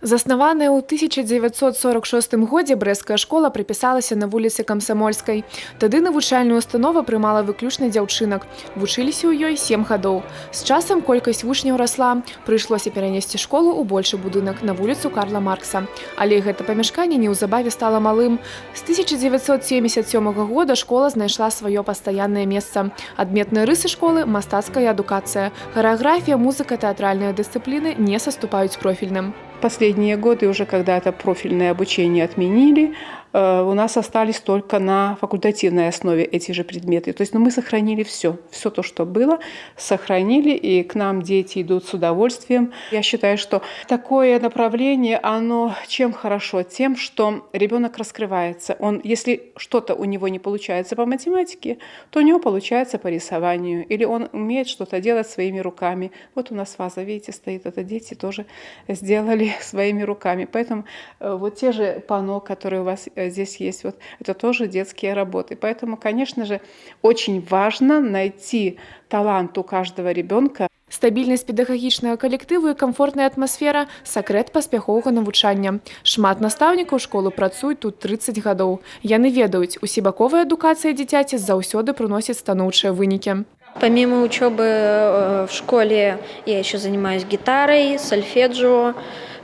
Заснаваная ў 1946 годзе брэсцкая школа прыпісалася на вуліцы Камсамольскай. Тады навучальную установу прымала выключна дзяўчынак. Вучыліся ў ёй 7 гадоў. З часам колькасць вучняў расла. Прыйшлося перанесці школу ў большы будынак на вуліцу Карла Маркса. Але гэта памяшканне неўзабаве стала малым. З 1977 года школа знайшла сваё пастаяннае месца. Адметныя рысы школы – мастацкая адукацыя. Харэаграфія, музыка, тэатральныя дысцыпліны не саступаюць профільным. Последние годы, уже когда это профильное обучение отменили, у нас остались только на факультативной основе эти же предметы. То есть мы сохранили все то, что было, сохранили, и к нам дети идут с удовольствием. Я считаю, что такое направление, оно чем хорошо? Тем, что ребенок раскрывается. Если что-то у него не получается по математике, то у него получается по рисованию. Или он умеет что-то делать своими руками. Вот у нас ваза, видите, стоит, это дети тоже сделали своими руками. Поэтому вот те же панно, которые у вас здесь есть, вот это тоже детские работы. Поэтому, конечно же, очень важно найти талант у каждого ребенка. Стабільнасць педагагічнага калектыву і камфортная атмасфера – сакрэт паспяховага навучання. Шмат настаўнікаў школы працуюць тут 30 гадоў. Яны ведаюць, усебаковая адукацыя дзіцяці заўсёды прыносіць станоўчыя вынікі. Помимо учебы в школе я еще занимаюсь гитарой, сольфеджио,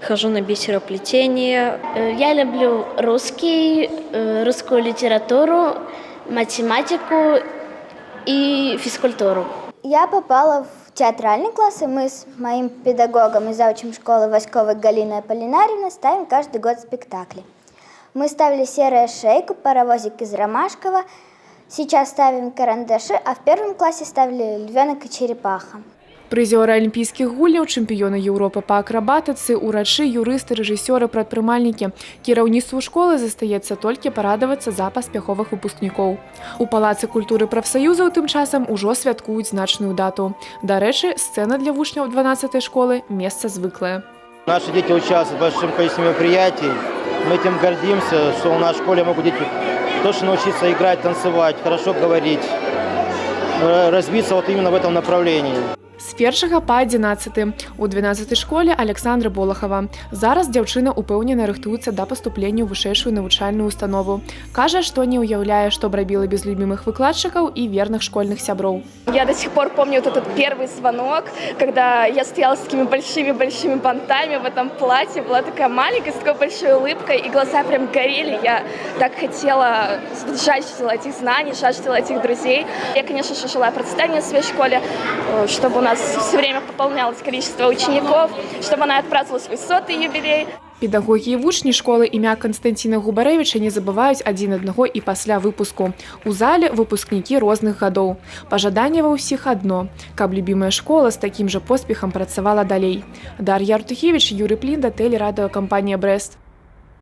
хожу на бисероплетение. Я люблю русский, русскую литературу, математику и физкультуру. Я попала в театральный класс, и мы с моим педагогом и заучем школы Васьковой Галиной Аполлинарьевной ставим каждый год спектакли. Мы ставили «Серая шейка», «Паровозик из Ромашкова», сейчас ставим «Карандаши», а в первом классе ставили «Львенок и черепаха». Прызёры алімпійскіх гульняў, чэмпіёны Еўропы па акрабатыцы, урачы, юрысты, рэжысёры, прадпрымальнікі. Кіраўніцтву школы застаецца толькі парадавацца за паспяховых выпускнікоў. У палацы культуры прафсаюзаў тым часам ужо святкуюць значную дату. Дарэчы, сцэна для вучняў 12-й школы – месца звыклае. Наши дети участвуют в большом количестве мероприятий. Мы этим гордимся, что у нас в школе могут дети точно научиться играть, танцевать, хорошо говорить, развиться вот именно в этом направлении. З 1 па 11 у 12-й школе Александра Болохава. Зараз дзяўчына упэўнена рыхтуецца да паступлення ў вышэйшую навучальную установу. Кажа, што не ўяўляе, што б рабіла без любімых выкладчыкаў і верных школьных сяброў. Я до сих пор помню вот этот первый звонок, когда я стояла с такими большими-большими бантами в этом платье, была такая маленькая, с такой большой улыбкой, и глаза прям горели. Я так хотела, жаждала этих знаний, жаждала этих друзей. Я, конечно же, желаю процветания в своей школе, чтобы у нас все время пополнялось количество учеников, чтобы она отпраздновала свой 100-й юбилей. Педагогі і вучні школы імя Канстанціна Губарэвіча не забываюць адзін аднаго і пасля выпуску. У зале выпускнікі розных гадоў. Пажаданне ва ўсіх адно, каб любімая школа з такім жа поспехам працавала далей. Дар'я Артухевіч, Юрый Плінда, тэлерадыёкампанія «Брэст».